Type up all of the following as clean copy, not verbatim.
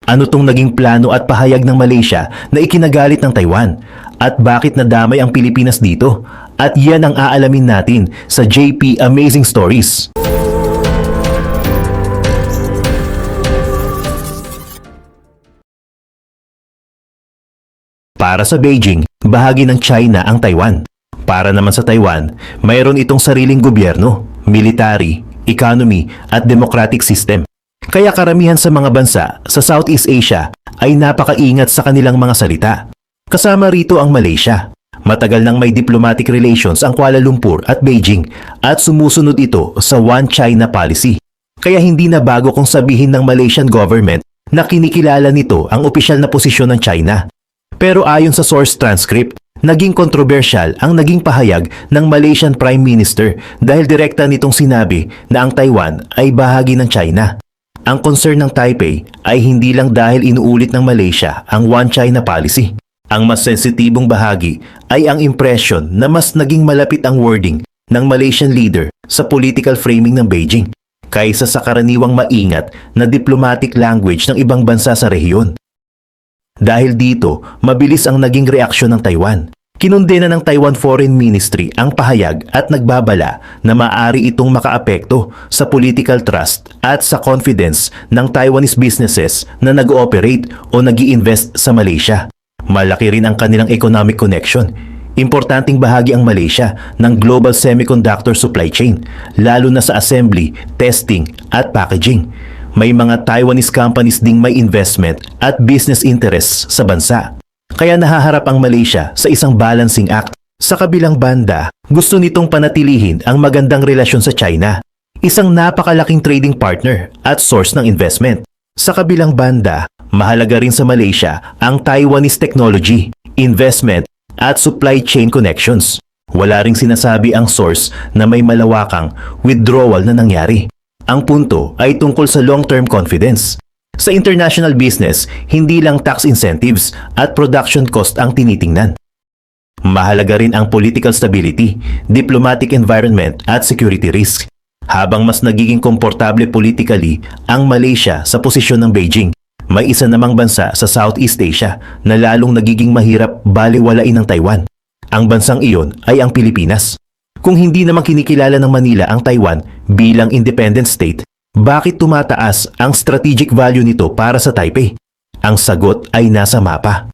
Ano tong naging plano at pahayag ng Malaysia na ikinagalit ng Taiwan? At bakit nadamay ang Pilipinas dito? At yan ang aalamin natin sa JP Amazing Stories. Para sa Beijing, bahagi ng China ang Taiwan. Para naman sa Taiwan, mayroon itong sariling gobyerno, military, economy at democratic system. Kaya karamihan sa mga bansa sa Southeast Asia ay napakaingat sa kanilang mga salita. Kasama rito ang Malaysia. Matagal nang may diplomatic relations ang Kuala Lumpur at Beijing at sumusunod ito sa One China policy. Kaya hindi na bago kung sabihin ng Malaysian government na kinikilala nito ang opisyal na posisyon ng China. Pero ayon sa source transcript, naging kontrobersyal ang naging pahayag ng Malaysian Prime Minister dahil direkta nitong sinabi na ang Taiwan ay bahagi ng China. Ang concern ng Taipei ay hindi lang dahil inuulit ng Malaysia ang One China policy. Ang mas sensitibong bahagi ay ang impression na mas naging malapit ang wording ng Malaysian leader sa political framing ng Beijing kaysa sa karaniwang maingat na diplomatic language ng ibang bansa sa rehiyon. Dahil dito, mabilis ang naging reaksyon ng Taiwan. Kinundena ng Taiwan Foreign Ministry ang pahayag at nagbabala na maaari itong makaapekto sa political trust at sa confidence ng Taiwanese businesses na nag-ooperate o nag-i-invest sa Malaysia. Malaki rin ang kanilang economic connection. Importanteng bahagi ang Malaysia ng global semiconductor supply chain, lalo na sa assembly, testing at packaging. May mga Taiwanese companies ding may investment at business interests sa bansa. Kaya nahaharap ang Malaysia sa isang balancing act. Sa kabilang banda, gusto nitong panatilihin ang magandang relasyon sa China, isang napakalaking trading partner at source ng investment. Sa kabilang banda, mahalaga rin sa Malaysia ang Taiwanese technology, investment at supply chain connections. Wala ring sinasabi ang source na may malawakang withdrawal na nangyari. Ang punto ay tungkol sa long-term confidence. Sa international business, hindi lang tax incentives at production cost ang tinitingnan. Mahalaga rin ang political stability, diplomatic environment at security risk. Habang mas nagiging komportable politically ang Malaysia sa posisyon ng Beijing, may isa namang bansa sa Southeast Asia na lalong nagiging mahirap balewalain ng Taiwan. Ang bansang iyon ay ang Pilipinas. Kung hindi naman kinikilala ng Manila ang Taiwan bilang independent state, bakit tumataas ang strategic value nito para sa Taipei? Ang sagot ay nasa mapa.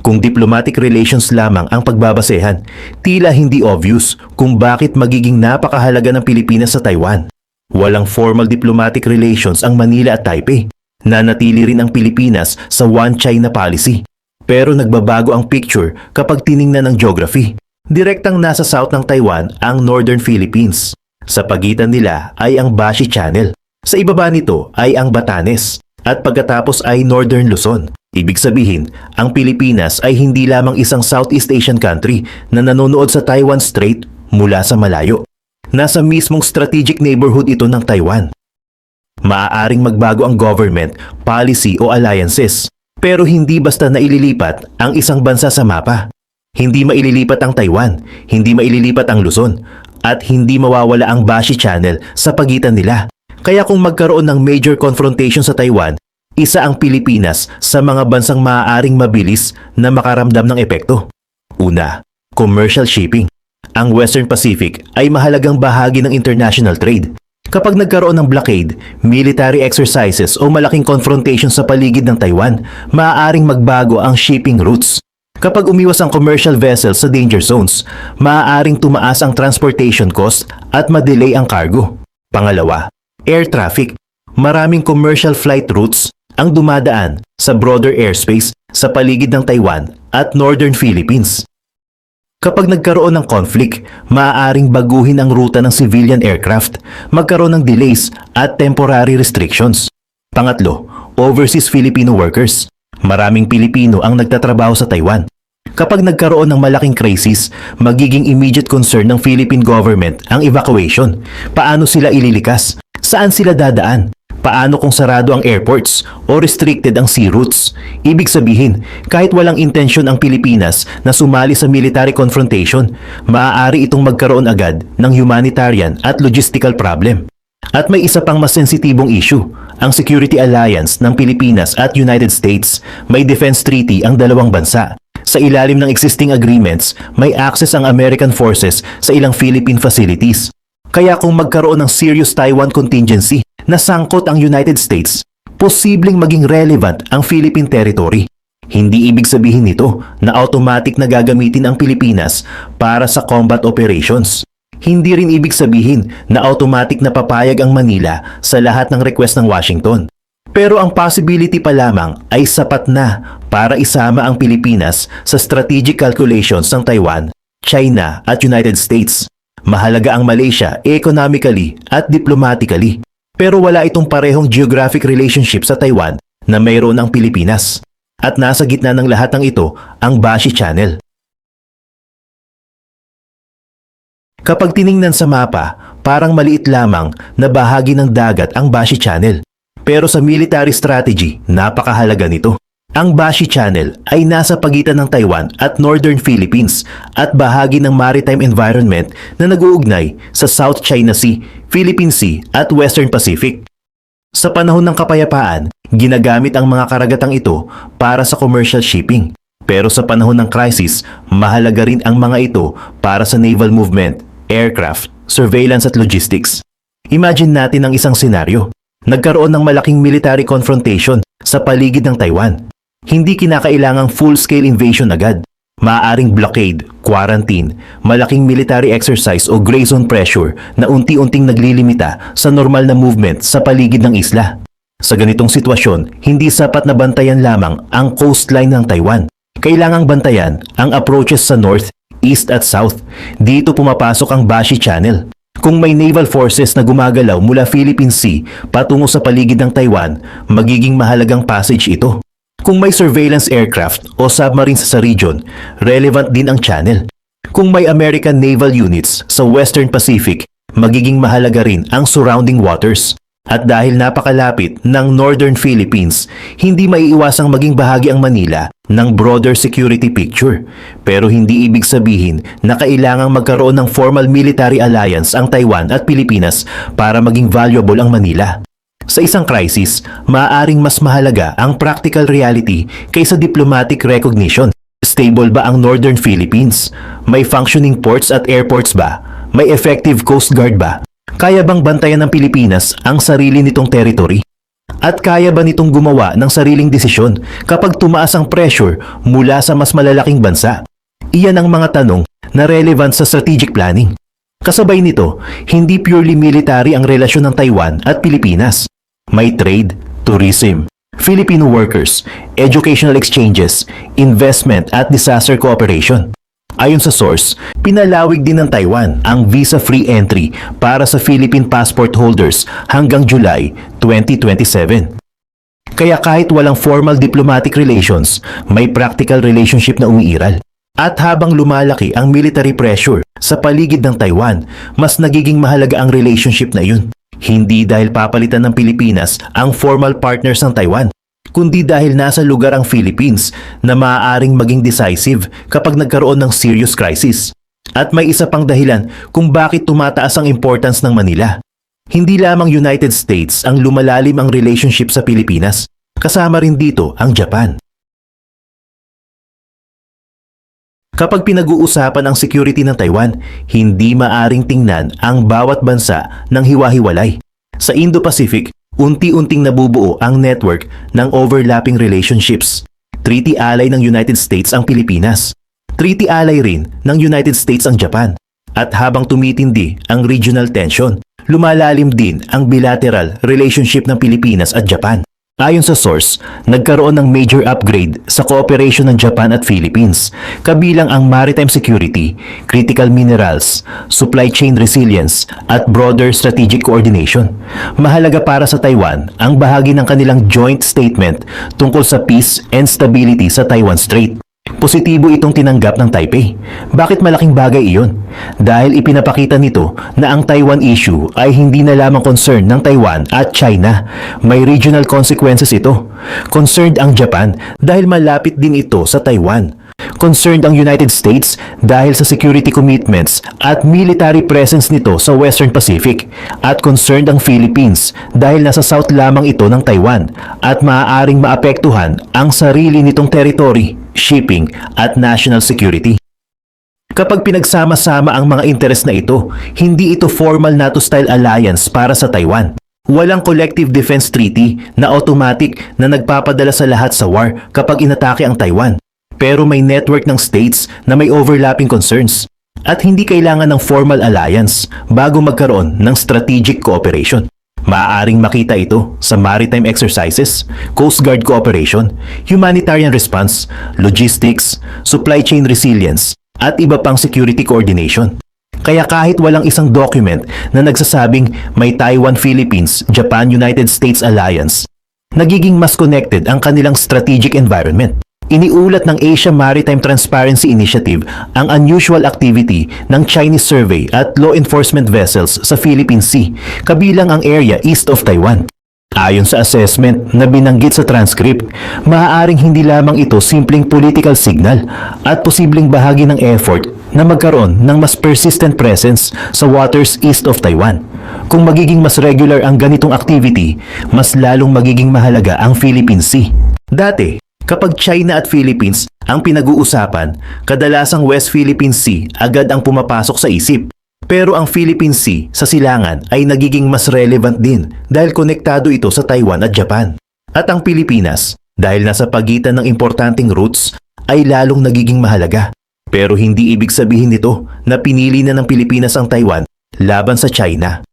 Kung diplomatic relations lamang ang pagbabasehan, tila hindi obvious kung bakit magiging napakahalaga ng Pilipinas sa Taiwan. Walang formal diplomatic relations ang Manila at Taipei. Nanatili rin ang Pilipinas sa One China policy. Pero nagbabago ang picture kapag tiningnan ng geography. Direktang nasa south ng Taiwan ang Northern Philippines. Sa pagitan nila ay ang Bashi Channel. Sa ibaba nito ay ang Batanes. At pagkatapos ay Northern Luzon. Ibig sabihin, ang Pilipinas ay hindi lamang isang Southeast Asian country na nanonood sa Taiwan Strait mula sa malayo. Nasa mismong strategic neighborhood ito ng Taiwan. Maaaring magbago ang government, policy o alliances. Pero hindi basta na ililipat ang isang bansa sa mapa. Hindi maililipat ang Taiwan, hindi maililipat ang Luzon, at hindi mawawala ang Bashi Channel sa pagitan nila. Kaya kung magkaroon ng major confrontation sa Taiwan, isa ang Pilipinas sa mga bansang maaaring mabilis na makaramdam ng epekto. Una, commercial shipping. Ang Western Pacific ay mahalagang bahagi ng international trade. Kapag nagkaroon ng blockade, military exercises o malaking confrontation sa paligid ng Taiwan, maaaring magbago ang shipping routes. Kapag umiwas ang commercial vessels sa danger zones, maaaring tumaas ang transportation cost at madelay ang cargo. Pangalawa, air traffic. Maraming commercial flight routes ang dumadaan sa broader airspace sa paligid ng Taiwan at Northern Philippines. Kapag nagkaroon ng conflict, maaaring baguhin ang ruta ng civilian aircraft, magkaroon ng delays at temporary restrictions. Pangatlo, overseas Filipino workers. Maraming Pilipino ang nagtatrabaho sa Taiwan. Kapag nagkaroon ng malaking crisis, magiging immediate concern ng Philippine government ang evacuation. Paano sila ililikas? Saan sila dadaan? Paano kung sarado ang airports o restricted ang sea routes? Ibig sabihin, kahit walang intensyon ang Pilipinas na sumali sa military confrontation, maaari itong magkaroon agad ng humanitarian at logistical problem. At may isa pang mas sensitibong issue, ang security alliance ng Pilipinas at United States. May defense treaty ang dalawang bansa. Sa ilalim ng existing agreements, may access ang American forces sa ilang Philippine facilities. Kaya kung magkaroon ng serious Taiwan contingency na sangkot ang United States, posibleng maging relevant ang Philippine territory. Hindi ibig sabihin nito na automatic na gagamitin ang Pilipinas para sa combat operations. Hindi rin ibig sabihin na automatic na papayag ang Manila sa lahat ng request ng Washington. Pero ang possibility pa lamang ay sapat na para isama ang Pilipinas sa strategic calculations ng Taiwan, China at United States. Mahalaga ang Malaysia economically at diplomatically. Pero wala itong parehong geographic relationship sa Taiwan na mayroon ang Pilipinas. At nasa gitna ng lahat ng ito ang Bashi Channel. Kapag tiningnan sa mapa, parang maliit lamang na bahagi ng dagat ang Bashi Channel. Pero sa military strategy, napakahalaga nito. Ang Bashi Channel ay nasa pagitan ng Taiwan at Northern Philippines at bahagi ng maritime environment na nag-uugnay sa South China Sea, Philippine Sea at Western Pacific. Sa panahon ng kapayapaan, ginagamit ang mga karagatang ito para sa commercial shipping. Pero sa panahon ng crisis, mahalaga rin ang mga ito para sa naval movement, aircraft, surveillance at logistics. Imagine natin ang isang senaryo. Nagkaroon ng malaking military confrontation sa paligid ng Taiwan. Hindi kinakailangang full-scale invasion agad. Maaaring blockade, quarantine, malaking military exercise o gray zone pressure na unti-unting naglilimita sa normal na movement sa paligid ng isla. Sa ganitong sitwasyon, hindi sapat na bantayan lamang ang coastline ng Taiwan. Kailangang bantayan ang approaches sa north, east at south. Dito pumapasok ang Bashi Channel. Kung may naval forces na gumagalaw mula Philippine Sea patungo sa paligid ng Taiwan, magiging mahalagang passage ito. Kung may surveillance aircraft o submarines sa region, relevant din ang channel. Kung may American naval units sa Western Pacific, magiging mahalaga rin ang surrounding waters. At dahil napakalapit ng Northern Philippines, hindi maiiwasang maging bahagi ang Manila ng broader security picture. Pero hindi ibig sabihin na kailangang magkaroon ng formal military alliance ang Taiwan at Pilipinas para maging valuable ang Manila. Sa isang crisis, maaaring mas mahalaga ang practical reality kaysa diplomatic recognition. Stable ba ang Northern Philippines? May functioning ports at airports ba? May effective coast guard ba? Kaya bang bantayan ng Pilipinas ang sarili nitong territory? At kaya ba nitong gumawa ng sariling desisyon kapag tumaas ang pressure mula sa mas malalaking bansa? Iyan ang mga tanong na relevant sa strategic planning. Kasabay nito, hindi purely military ang relasyon ng Taiwan at Pilipinas. May trade, tourism, Filipino workers, educational exchanges, investment at disaster cooperation. Ayon sa source, pinalawig din ng Taiwan ang visa-free entry para sa Philippine passport holders hanggang July 2027. Kaya kahit walang formal diplomatic relations, may practical relationship na umiiral. At habang lumalaki ang military pressure sa paligid ng Taiwan, mas nagiging mahalaga ang relationship na yun. Hindi dahil papalitan ng Pilipinas ang formal partners ng Taiwan, kundi dahil nasa lugar ang Philippines na maaaring maging decisive kapag nagkaroon ng serious crisis. At may isa pang dahilan kung bakit tumataas ang importance ng Manila. Hindi lamang United States ang lumalalim ang relationship sa Pilipinas, kasama rin dito ang Japan. Kapag pinag-uusapan ang security ng Taiwan, hindi maaring tingnan ang bawat bansa ng hiwa-hiwalay. Sa Indo-Pacific, unti-unting nabubuo ang network ng overlapping relationships. Treaty ally ng United States ang Pilipinas. Treaty ally rin ng United States ang Japan. At habang tumitindi ang regional tension, lumalalim din ang bilateral relationship ng Pilipinas at Japan. Ayon sa source, nagkaroon ng major upgrade sa cooperation ng Japan at Philippines, kabilang ang maritime security, critical minerals, supply chain resilience, at broader strategic coordination. Mahalaga para sa Taiwan ang bahagi ng kanilang joint statement tungkol sa peace and stability sa Taiwan Strait. Positibo itong tinanggap ng Taipei. Bakit malaking bagay iyon? Dahil ipinapakita nito na ang Taiwan issue ay hindi na lamang concern ng Taiwan at China. May regional consequences ito. Concerned ang Japan dahil malapit din ito sa Taiwan. Concerned ang United States dahil sa security commitments at military presence nito sa Western Pacific. At concerned ang Philippines dahil nasa south lamang ito ng Taiwan at maaaring maapektuhan ang sarili nitong territory, shipping at national security. Kapag pinagsama-sama ang mga interes na ito, hindi ito formal NATO-style alliance para sa Taiwan. Walang collective defense treaty na automatic na nagpapadala sa lahat sa war kapag inatake ang Taiwan. Pero may network ng states na may overlapping concerns. At hindi kailangan ng formal alliance bago magkaroon ng strategic cooperation. Maaaring makita ito sa maritime exercises, Coast Guard cooperation, humanitarian response, logistics, supply chain resilience, at iba pang security coordination. Kaya kahit walang isang document na nagsasabing may Taiwan-Philippines-Japan-United States Alliance, nagiging mas connected ang kanilang strategic environment. Iniulat ng Asia Maritime Transparency Initiative ang unusual activity ng Chinese survey at law enforcement vessels sa Philippine Sea, kabilang ang area east of Taiwan. Ayon sa assessment na binanggit sa transcript, maaaring hindi lamang ito simpleng political signal at posibleng bahagi ng effort na magkaroon ng mas persistent presence sa waters east of Taiwan. Kung magiging mas regular ang ganitong activity, mas lalong magiging mahalaga ang Philippine Sea. Dati, kapag China at Philippines ang pinag-uusapan, kadalasang West Philippine Sea agad ang pumapasok sa isip. Pero ang Philippine Sea sa silangan ay nagiging mas relevant din dahil konektado ito sa Taiwan at Japan. At ang Pilipinas, dahil nasa pagitan ng importanteng routes, ay lalong nagiging mahalaga. Pero hindi ibig sabihin nito na pinili na ng Pilipinas ang Taiwan laban sa China.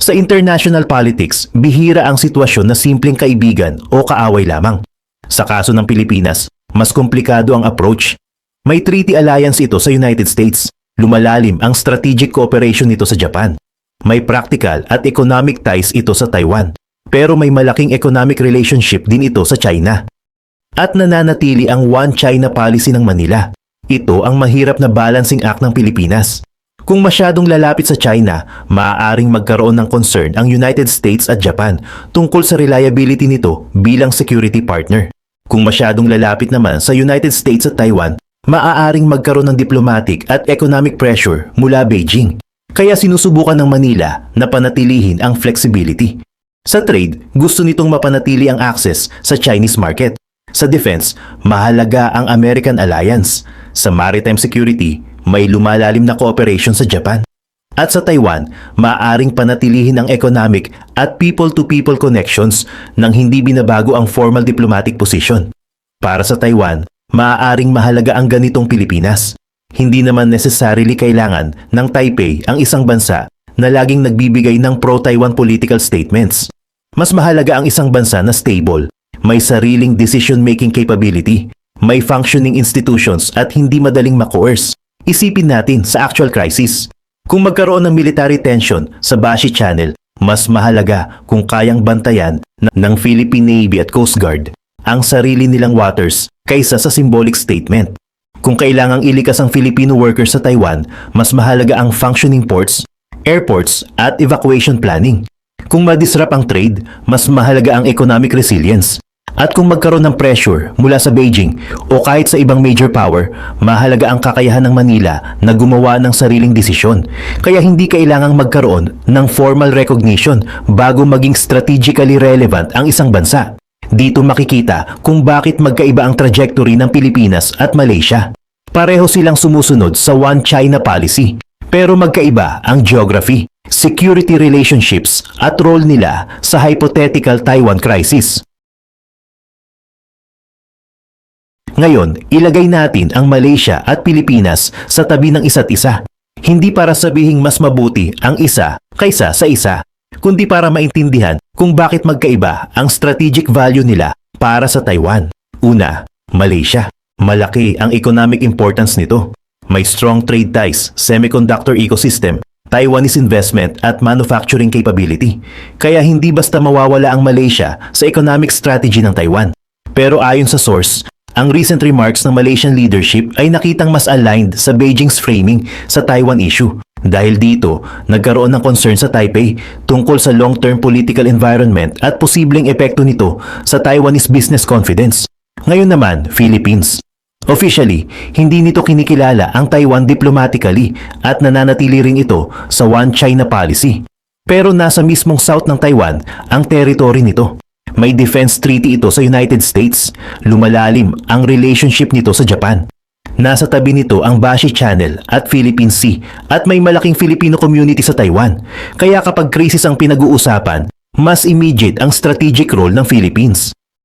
Sa international politics, bihira ang sitwasyon na simpleng kaibigan o kaaway lamang. Sa kaso ng Pilipinas, mas komplikado ang approach. May treaty alliance ito sa United States. Lumalalim ang strategic cooperation nito sa Japan. May practical at economic ties ito sa Taiwan. Pero may malaking economic relationship din ito sa China. At nananatili ang One China policy ng Manila. Ito ang mahirap na balancing act ng Pilipinas. Kung masyadong lalapit sa China, maaaring magkaroon ng concern ang United States at Japan tungkol sa reliability nito bilang security partner. Kung masyadong lalapit naman sa United States at Taiwan, maaaring magkaroon ng diplomatic at economic pressure mula Beijing. Kaya sinusubukan ng Manila na panatilihin ang flexibility. Sa trade, gusto nitong mapanatili ang access sa Chinese market. Sa defense, mahalaga ang American alliance. Sa maritime security, may lumalalim na cooperation sa Japan. At sa Taiwan, maaaring panatilihin ang economic at people-to-people connections nang hindi binabago ang formal diplomatic position. Para sa Taiwan, maaaring mahalaga ang ganitong Pilipinas. Hindi naman necessarily kailangan ng Taipei ang isang bansa na laging nagbibigay ng pro-Taiwan political statements. Mas mahalaga ang isang bansa na stable, may sariling decision-making capability, may functioning institutions at hindi madaling ma-coerce. Isipin natin sa actual crisis. Kung magkaroon ng military tension sa Bashi Channel, mas mahalaga kung kayang bantayan ng Philippine Navy at Coast Guard ang sarili nilang waters kaysa sa symbolic statement. Kung kailangang ilikas ang Filipino workers sa Taiwan, mas mahalaga ang functioning ports, airports at evacuation planning. Kung madisrupt ang trade, mas mahalaga ang economic resilience. At kung magkaroon ng pressure mula sa Beijing o kahit sa ibang major power, mahalaga ang kakayahan ng Manila na gumawa ng sariling desisyon. Kaya hindi kailangang magkaroon ng formal recognition bago maging strategically relevant ang isang bansa. Dito makikita kung bakit magkaiba ang trajectory ng Pilipinas at Malaysia. Pareho silang sumusunod sa One China policy, pero magkaiba ang geography, security relationships at role nila sa hypothetical Taiwan crisis. Ngayon, ilagay natin ang Malaysia at Pilipinas sa tabi ng isa't isa. Hindi para sabihing mas mabuti ang isa kaysa sa isa, kundi para maintindihan kung bakit magkaiba ang strategic value nila para sa Taiwan. Una, Malaysia. Malaki ang economic importance nito. May strong trade ties, semiconductor ecosystem, Taiwanese investment at manufacturing capability. Kaya hindi basta mawawala ang Malaysia sa economic strategy ng Taiwan. Pero ayon sa source, ang recent remarks ng Malaysian leadership ay nakitang mas aligned sa Beijing's framing sa Taiwan issue. Dahil dito, nagkaroon ng concern sa Taipei tungkol sa long-term political environment at posibleng epekto nito sa Taiwanese business confidence. Ngayon naman, Philippines. Officially, hindi nito kinikilala ang Taiwan diplomatically at nananatili rin ito sa One China policy. Pero nasa mismong south ng Taiwan ang territory nito. May defense treaty ito sa United States. Lumalalim ang relationship nito sa Japan. Nasa tabi nito ang Bashi Channel at Philippine Sea at may malaking Filipino community sa Taiwan. Kaya kapag krisis ang pinag-uusapan, mas immediate ang strategic role ng Philippines.